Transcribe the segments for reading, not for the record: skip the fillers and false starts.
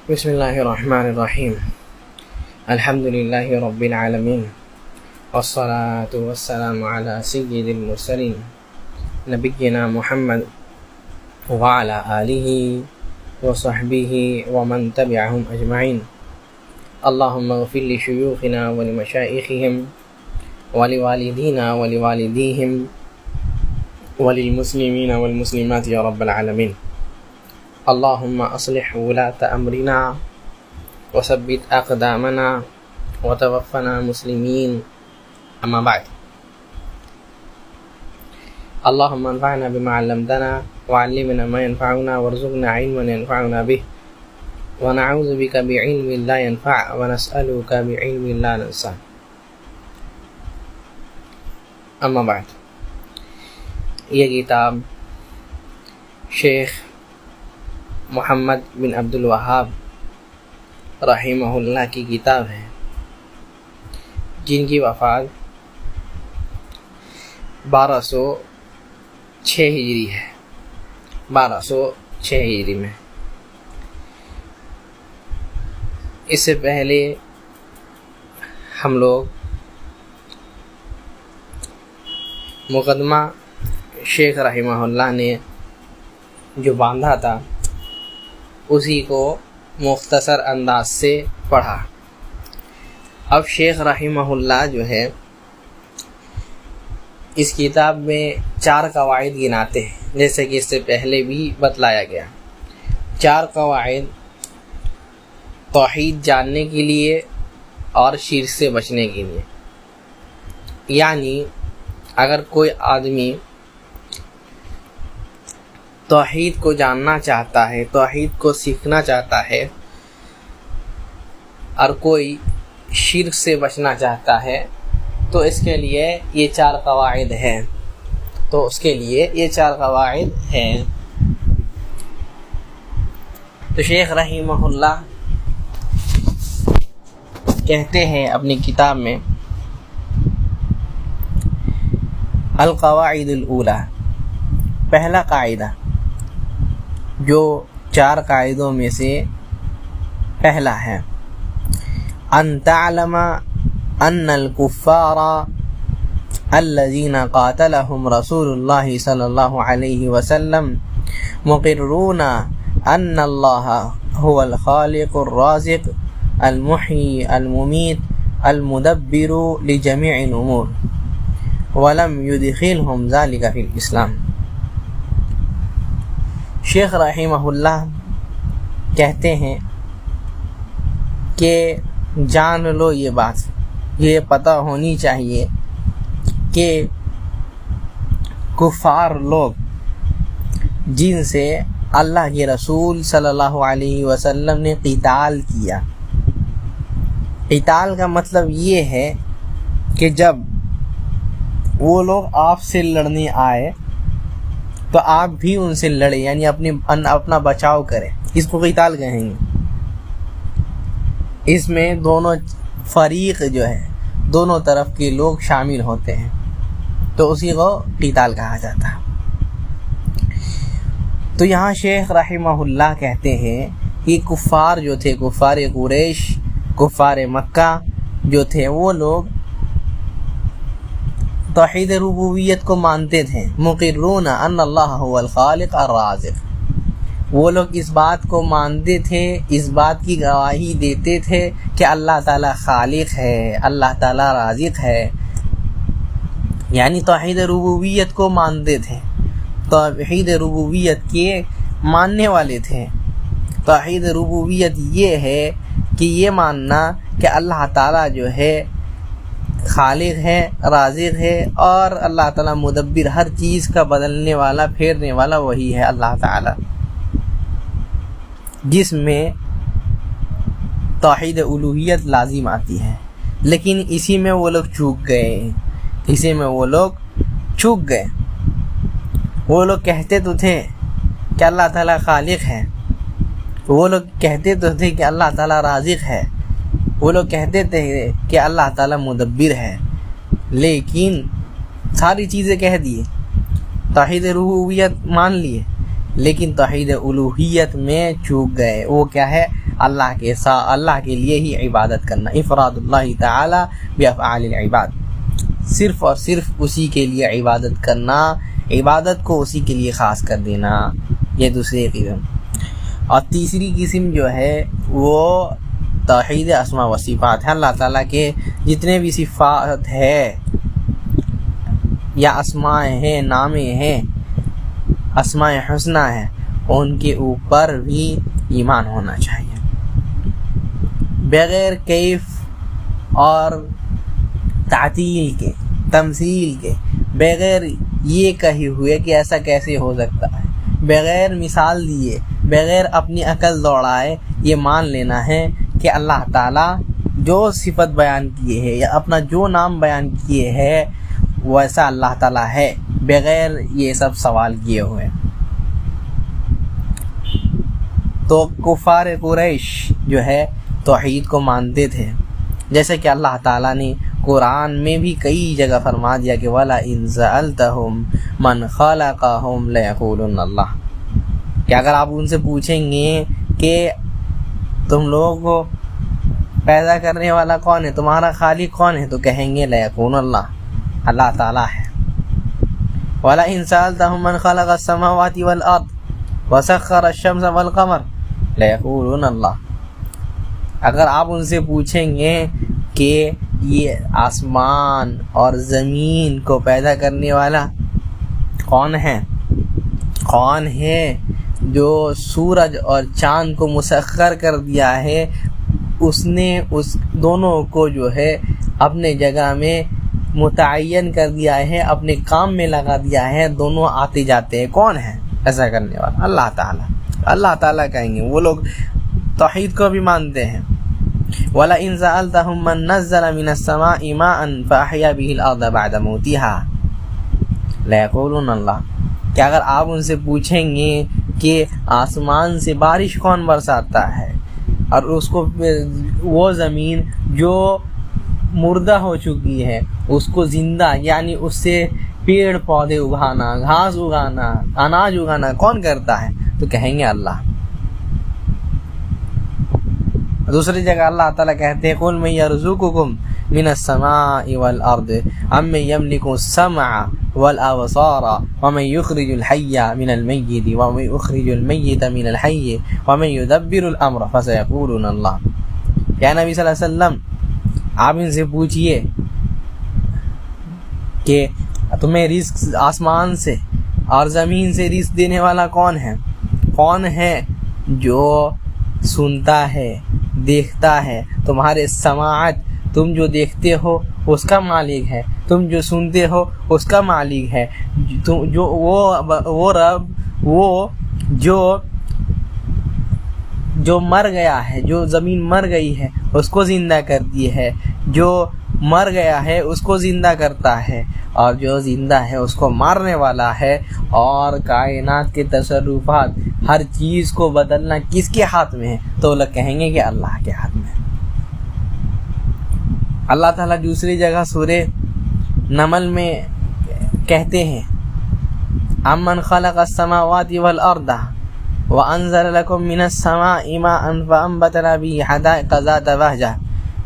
بسم اللہ الرحمن الرحیم الحمد للہ رب العالمین والصلاة والسلام علی سید المرسلین نبینا محمد وعلی آلہ وصحبہ ومن تبعہم اجمعین اللہم اغفر لشیوخنا ولمشائخہم ولوالدینا ولوالدیہم وللمسلمین والمسلمات یا رب العالمین اللہم اصلح ولاة امرنا وثبت اقدامنا وتوفنا مسلمین اما بعد اللہم انفعنا بما علمتنا وعلمنا ما ينفعنا وارزقنا علما ينفعنا به ونعوذ بك بعلم لا ينفع ونسألك بعلم لا ننسى اما بعد یہ کتاب شیخ محمد بن عبد الوہاب رحمہ اللہ کی کتاب ہے، جن کی وفات 1206 ہجری ہے، 1206 ہجری میں۔ اس سے پہلے ہم لوگ مقدمہ شیخ رحمہ اللہ نے جو باندھا تھا اسی کو مختصر انداز سے پڑھا۔ اب شیخ رحمہ اللہ جو ہے اس کتاب میں 4 قواعد گناتے ہیں، جیسے کہ اس سے پہلے بھی بتلایا گیا۔ 4 قواعد توحید جاننے کے لیے اور شرک سے بچنے کے لیے، یعنی اگر کوئی آدمی توحید کو جاننا چاہتا ہے، توحید کو سیکھنا چاہتا ہے، اور کوئی شرک سے بچنا چاہتا ہے تو اس کے لیے یہ 4 قواعد ہیں، تو شیخ رحمہ اللہ کہتے ہیں اپنی کتاب میں القواعد الاولی، پہلا قاعدہ جو 4 قاعدوں میں سے پہلا ہے، ان تعلم ان الکفار الذین قاتلهم رسول اللہ صلی اللہ علیہ وسلم مقرون ان اللہ هو الخالق الرازق المحیی الممیت المدبر لجمیع الامور ولم يدخلهم ذلك في الاسلام۔ شیخ رحمہ اللہ کہتے ہیں کہ جان لو یہ بات، یہ پتہ ہونی چاہیے کہ کفار لوگ جن سے اللہ کے رسول صلی اللہ علیہ وسلم نے قتال کیا، قتال کا مطلب یہ ہے کہ جب وہ لوگ آپ سے لڑنے آئے تو آپ بھی ان سے لڑے، یعنی اپنا بچاؤ کریں، اس کو قتال کہیں گے۔ اس میں دونوں فریق جو ہے، دونوں طرف کے لوگ شامل ہوتے ہیں، تو اسی کو قتال کہا جاتا ہے۔ تو یہاں شیخ رحمہ اللہ کہتے ہیں کہ کفار جو تھے، کفار قریش، کفار مکہ جو تھے، وہ لوگ توحید ربوبیت کو مانتے تھے، مقرون ان اللہ هو الخالق الرازق، وہ لوگ اس بات کو مانتے تھے، اس بات کی گواہی دیتے تھے کہ اللہ تعالیٰ خالق ہے، اللہ تعالیٰ رازق ہے، یعنی توحید ربوبیت کو مانتے تھے، توحید ربوبیت کے ماننے والے تھے۔ توحید ربوبیت یہ ہے کہ یہ ماننا کہ اللہ تعالیٰ جو ہے خالق ہے، رازق ہے، اور اللہ تعالیٰ مدبر، ہر چیز کا بدلنے والا، پھیرنے والا وہی ہے اللہ تعالیٰ، جس میں توحید الوہیت لازم آتی ہے۔ لیکن اسی میں وہ لوگ چوک گئے، وہ لوگ کہتے تو تھے کہ اللہ تعالیٰ خالق ہے، وہ لوگ کہتے تو تھے کہ اللہ تعالیٰ رازق ہے، وہ لوگ کہتے تھے کہ اللہ تعالیٰ مدبر ہے، لیکن ساری چیزیں کہہ دیے، توحید ربوبیت مان لیے، لیکن توحید الوہیت میں چوک گئے۔ وہ کیا ہے؟ اللہ کے لیے ہی عبادت کرنا، افراد اللہ تعالی بافعال العباد، صرف اور صرف اسی کے لیے عبادت کرنا، عبادت کو اسی کے لیے خاص کر دینا، یہ دوسری قسم۔ اور تیسری قسم جو ہے وہ توحید اسماء و صفات ہے، اللہ تعالیٰ کے جتنے بھی صفات ہے یا اسماء ہیں، نام ہیں، اسماء حسنہ ہیں، ان کے اوپر بھی ایمان ہونا چاہیے، بغیر کیف اور تعطیل کے، تمثیل کے، بغیر یہ کہے ہوئے کہ ایسا کیسے ہو سکتا ہے، بغیر مثال دیے، بغیر اپنی عقل دوڑائے یہ مان لینا ہے کہ اللہ تعالیٰ جو صفت بیان کیے ہے یا اپنا جو نام بیان کیے ہے ویسا اللہ تعالیٰ ہے، بغیر یہ سب سوال کیے ہوئے۔ تو کفار قریش جو ہے توحید کو مانتے تھے، جیسے کہ اللہ تعالیٰ نے قرآن میں بھی کئی جگہ فرما دیا کہ وَلَئِن سَأَلْتَهُمْ مَنْ خَلَقَهُمْ لَيَقُولُنَّ اللَّهُ، کہ اگر آپ ان سے پوچھیں گے کہ تم لوگوں کو پیدا کرنے والا کون ہے، تمہارا خالق کون ہے، تو کہیں گے لَيَقُولُنَّ اللَّهُ، اللہ تعالیٰ ہے۔ وَلَئِن سَأَلْتَهُمْ مَنْ خَلَقَ السَّمَاوَاتِ وَالْأَرْضِ وَسَخَّرَ الشَّمْسَ وَالْقَمَرَ لَيَقُولُنَّ اللَّهُ، اگر آپ ان سے پوچھیں گے کہ یہ آسمان اور زمین کو پیدا کرنے والا کون ہے، کون ہے جو سورج اور چاند کو مسخر کر دیا ہے، اس نے اس دونوں کو جو ہے اپنے جگہ میں متعین کر دیا ہے، اپنے کام میں لگا دیا ہے، دونوں آتے جاتے ہیں، کون ہے ایسا کرنے والا؟ اللہ تعالیٰ، اللہ تعالیٰ کہیں گے۔ وہ لوگ توحید کو بھی مانتے ہیں۔ وَلَئِن سَأَلْتَهُمْ مَن نَزَّلَ مِنَ السَّمَاءِ مَاءً فَأَحْيَا بِهِ الْأَرْضَ بَعْدَ مَوْتِهَا لَيَقُولُنَّ اللَّهُ، کہ اگر آپ ان سے پوچھیں گے کہ آسمان سے بارش کون برساتا ہے اور اس کو وہ زمین جو مردہ ہو چکی ہے اس کو زندہ، یعنی اس سے پیڑ پودے اگانا، گھاس اگانا، اناج اگانا کون کرتا ہے، تو کہیں گے اللہ۔ دوسری جگہ اللہ تعالیٰ کہتے ہیں قُلْ مَن يَرْزُقُكُم مِّنَ السَّمَاءِ وَالْأَرْضِ أَمَّن يَمْلِكُ السَّمْعَ وَالْأَبْصَارَ وَمَن يُخْرِجُ الْحَيَّ مِنَ الْمَيِّتِ وَمَن يُخْرِجُ الْمَيِّتَ مِنَ الْحَيِّ وَمَن يُدَبِّرُ الْأَمْرَ فَسَيَقُولُونَ اللَّهُ، یا نبی صلی اللہ علیہ وسلم آپ ان سے پوچھئے کہ تمہیں رزق آسمان سے اور زمین سے رزق دینے والا کون ہے، کون ہے جو سنتا ہے، دیکھتا ہے، تمہارے سماعت، تم جو دیکھتے ہو اس کا مالک ہے، تم جو سنتے ہو اس کا مالک ہے، جو وہ رب وہ جو مر گیا ہے، جو زمین مر گئی ہے اس کو زندہ کرتی ہے، جو مر گیا ہے اس کو زندہ کرتا ہے، اور جو زندہ ہے اس کو مارنے والا ہے، اور کائنات کے تصرفات، ہر چیز کو بدلنا کس کے ہاتھ میں ہے، تو لوگ کہیں گے کہ اللہ کے ہاتھ میں ہے۔ اللہ تعالیٰ دوسری جگہ سورہ نمل میں کہتے ہیں امن خلق السماوات والارض وانزل لكم من السماء ماء فانبتنا به حدائق ذات بهجة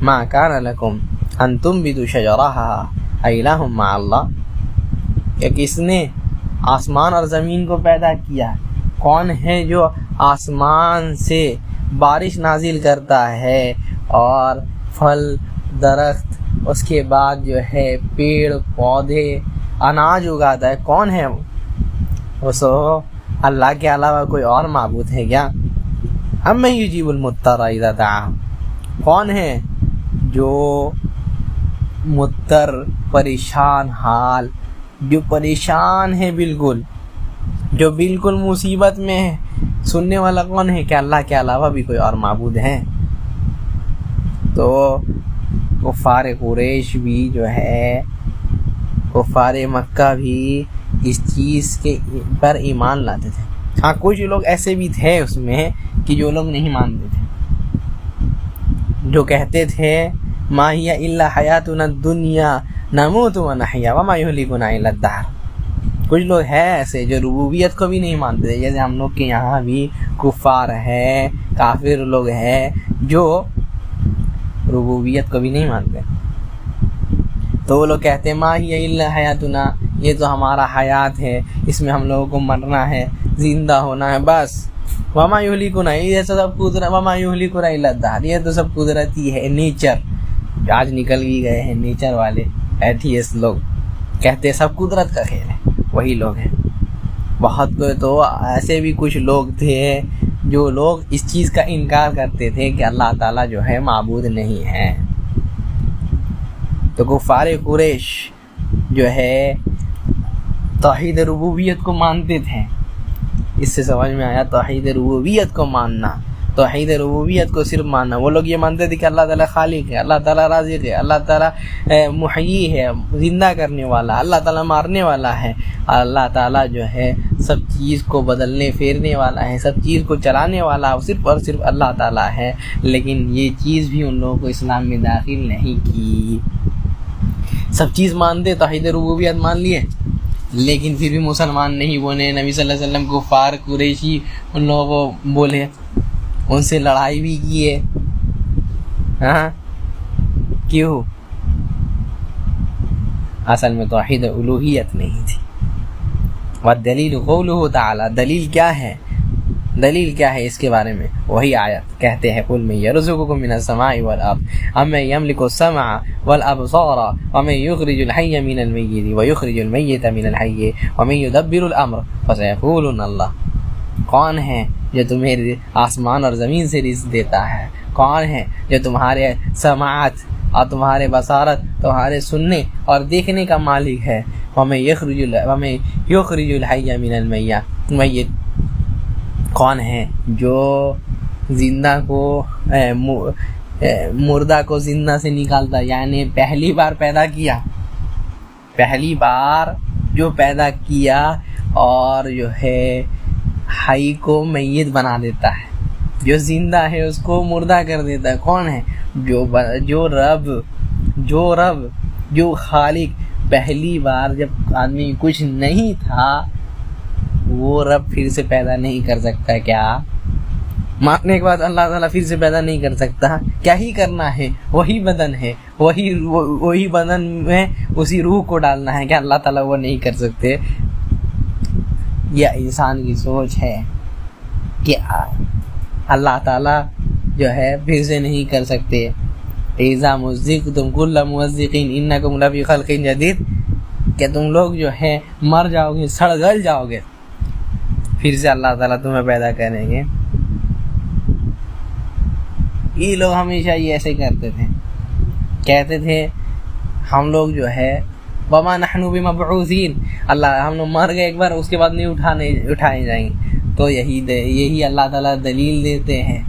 ما كان لكم ان تنبتوا شجرها أإله مع الله، کہ کس نے آسمان اور زمین کو پیدا کیا، کون ہے جو آسمان سے بارش نازل کرتا ہے اور پھل درخت، اس کے بعد جو ہے پیڑ پودے اناج اگاتا ہے، کون ہے وہ؟ سو اللہ کے علاوہ کوئی اور معبود ہے کیا؟ امن یجیب المضطر اذا دعاہ، کون ہے جو مضطر، پریشان حال، جو پریشان ہے بالکل، جو بالکل مصیبت میں ہے، سننے والا کون ہے؟ کہ اللہ کے علاوہ بھی کوئی اور معبود ہے؟ تو کفار قریش بھی جو ہے، کفار مکہ بھی اس چیز کے پر ایمان لاتے تھے۔ ہاں کچھ لوگ ایسے بھی تھے اس میں کہ جو لوگ نہیں مانتے تھے، جو کہتے تھے ما ہی الا حیاتنا الدنیا نموت ونحیا وما یہلکنا الا الدہر، کچھ لوگ ہیں ایسے جو ربوبیت کو بھی نہیں مانتے، جیسے ہم لوگ کے یہاں بھی کفار ہیں، کافر لوگ ہیں جو ربوبیت کو بھی نہیں مانتے. تو وہ لوگ کہتے ہیں ما ہی الا حیاتنا، یہ تو ہمارا حیات ہے، اس میں ہم لوگوں کو مرنا ہے، زندہ ہونا ہے بس. وما یہلکنا، یہ سب قدرت، وما یہلکنا الا الدہر، یہ تو سب قدرتی ہے، نیچر. آج نکل بھی گئے ہیں نیچر والے ایتھیسٹ لوگ، کہتے ہیں سب قدرت کا کھیل ہے، وہی لوگ ہیں. بہت تو ایسے بھی کچھ لوگ تھے جو لوگ اس چیز کا انکار کرتے تھے کہ اللہ تعالیٰ جو ہے معبود نہیں ہے. تو کفار قریش جو ہے توحید ربوبیت کو مانتے تھے. اس سے سمجھ میں آیا توحید ربوبیت کو ماننا، توحید ربوبیت کو صرف ماننا. وہ لوگ یہ مانتے تھے کہ اللہ تعالیٰ خالق ہے، اللہ تعالیٰ رازق ہے، اللہ تعالیٰ محیی ہے، زندہ کرنے والا، اللہ تعالیٰ مارنے والا ہے، اللہ تعالیٰ جو ہے سب چیز کو بدلنے پھیرنے والا ہے، سب چیز کو چلانے والا صرف اور صرف اللہ تعالیٰ ہے. لیکن یہ چیز بھی ان لوگوں کو اسلام میں داخل نہیں کی. سب چیز مانتے، توحید ربوبیت مان لیے، لیکن پھر بھی مسلمان نہیں بنے. نبی صلی اللہ علیہ وسلم کفار قریشی ان لوگوں کو بولے، ان سے لڑائی بھی کیے. ہاں کیوں؟ اصل میں توحید الوہیت نہیں تھی. والدلیل قولہ تعالی، دلیل کیا ہے؟ دلیل کیا ہے اس کے بارے میں؟ وہی آیت کہتے ہیں قل من یرزقکم من السماء والارض امن یملک السمع والابصار ومن یخرج الحی من المیت ویخرج المیت من الحی ومن یدبر الامر فسیقولون اللہ. کون ہے جو تمہیں آسمان اور زمین سے رزق دیتا ہے؟ کون ہے جو تمہارے سماعت اور تمہارے بصارت، تمہارے سننے اور دیکھنے کا مالک ہے؟ ومن یخرج الحی من المیت، کون ہے جو زندہ کو مردہ کو زندہ سے نکالتا، یعنی پہلی بار پیدا کیا، پہلی بار جو پیدا کیا اور جو ہے حی کو میت بنا دیتا ہے، جو زندہ ہے اس کو مردہ کر دیتا ہے. کون ہے؟ جو رب جو خالق پہلی بار جب آدمی کچھ نہیں تھا وہ رب پھر سے پیدا نہیں کر سکتا. کیا مارنے کے بعد اللہ تعالیٰ پھر سے پیدا نہیں کر سکتا؟ کیا ہی کرنا ہے؟ وہی بدن ہے، وہی بدن میں اسی روح کو ڈالنا ہے. کیا اللہ تعالیٰ وہ نہیں کر سکتے؟ یہ انسان کی سوچ ہے کہ اللہ تعالیٰ جو ہے پھر سے نہیں کر سکتے. اذا مزقتم کل ممزقین انکم لفی خلق جدید، کہ تم لوگ جو ہے مر جاؤ گے، سڑ گل جاؤ گے، پھر سے اللہ تعالیٰ تمہیں پیدا کریں گے. یہ لوگ ہمیشہ یہ ایسے کرتے تھے، کہتے تھے ہم لوگ جو ہے وما نحن بمبعوثین، اللہ ہم لوگ مر گئے ایک بار، اس کے بعد نہیں اٹھائے جائیں گے. تو یہی اللہ تعالیٰ دلیل دیتے ہیں.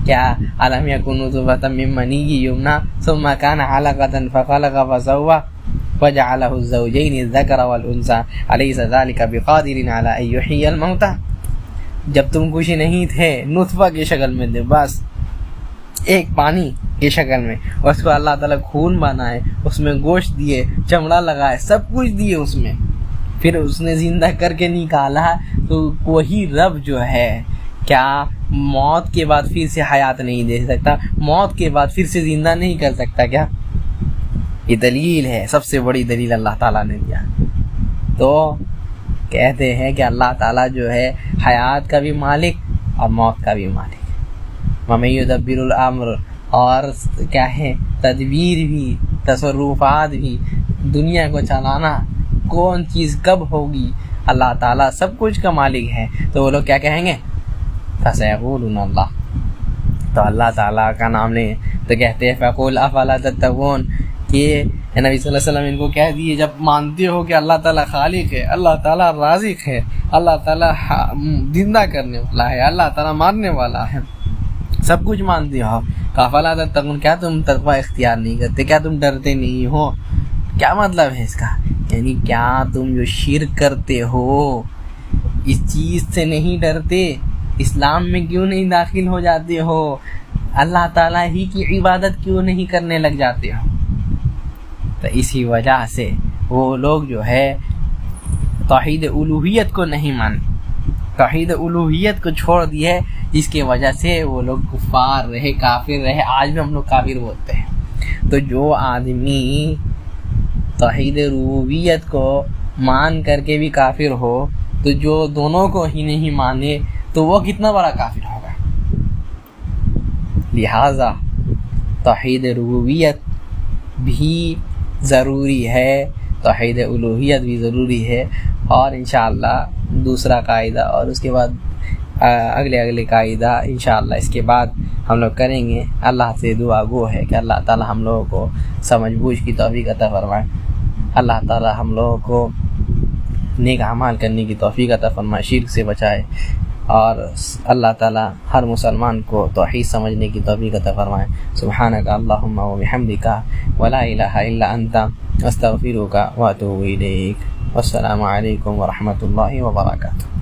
کیا الم یکن نطفۃ من منی یمنی ثم کان علقۃ فخلق فسوى وجعلہ الزوجین الذکر والانثى الیس ذلک بقادر علی ان یحیی الموتى. جب تم کچھ نہیں تھے، نطفہ کی شکل میں تھے، بس ایک پانی کی شکل میں، اس کو اللہ تعالیٰ خون بنائے، اس میں گوشت دیے، چمڑا لگائے، سب کچھ دیے اس میں، پھر اس نے زندہ کر کے نکالا. تو وہی رب جو ہے کیا موت کے بعد پھر سے حیات نہیں دے سکتا؟ موت کے بعد پھر سے زندہ نہیں کر سکتا کیا؟ یہ دلیل ہے، سب سے بڑی دلیل اللہ تعالیٰ نے دیا. تو کہتے ہیں کہ اللہ تعالیٰ جو ہے حیات کا بھی مالک اور موت کا بھی مالک. وَمَن يُدَبِّرُ الْأَمْرَ، اور کیا ہے تدبیر بھی، تصرفات بھی، دنیا کو چلانا، کون چیز کب ہوگی، اللہ تعالیٰ سب کچھ کا مالک ہے. تو وہ لوگ کیا کہیں گے؟ فَسَيَقُولُونَ اللَّهُ، تو اللہ تعالیٰ کا نام لیں تو کہتے ہیں فَقُولْ أَفَلَا تَتَّقُونَ، کہ نبی صلی اللہ علیہ وسلم ان کو کہہ دیے جب مانتے ہو کہ اللہ تعالیٰ خالق ہے، اللہ تعالیٰ رازق ہے، اللہ تعالیٰ زندہ کرنے والا ہے، اللہ تعالیٰ مارنے والا ہے، سب کچھ مانتے ہو، فَأَفَلَا تَتَّقُونَ، کیا تم تقوی اختیار نہیں کرتے؟ کیا تم ڈرتے نہیں ہو؟ کیا مطلب ہے اس کا؟ یعنی کیا تم جو شرک کرتے ہو اس چیز سے نہیں ڈرتے؟ اسلام میں کیوں نہیں داخل ہو جاتے ہو؟ اللہ تعالیٰ ہی کی عبادت کیوں نہیں کرنے لگ جاتے ہو؟ تو اسی وجہ سے وہ لوگ جو ہے توحید الوہیت کو نہیں مانے، توحید الوہیت کو چھوڑ دیا ہے، جس کی وجہ سے وہ لوگ کفار رہے، کافر رہے، آج بھی ہم لوگ کافر بولتے ہیں۔ تو جو آدمی توحید ربوبیت کو مان کر کے بھی کافر ہو، تو جو دونوں کو ہی نہیں مانے تو وہ کتنا بڑا کافر ہوگا۔ لہذا توحید ربوبیت بھی ضروری ہے، توحید الوہیت بھی ضروری ہے، اور انشاءاللہ دوسرا قاعدہ اور اس کے بعد اگلے قاعدہ انشاءاللہ اس کے بعد ہم لوگ کریں گے۔ اللہ سے دعا گو ہے کہ اللہ تعالی ہم لوگوں کو سمجھ بوجھ کی توفیق عطا فرمائے، اللہ تعالی ہم لوگوں کو نیک اعمال کرنے کی توفیق عطا فرمائے، شرک سے بچائے، اور اللہ تعالی ہر مسلمان کو توحید سمجھنے کی توفیق عطا فرمائے۔ سبحانک اللہم و بحمدک ولا الہ الا انت استغفرک واتوب الیک۔ والسلام علیکم ورحمۃ اللہ وبرکاتہ۔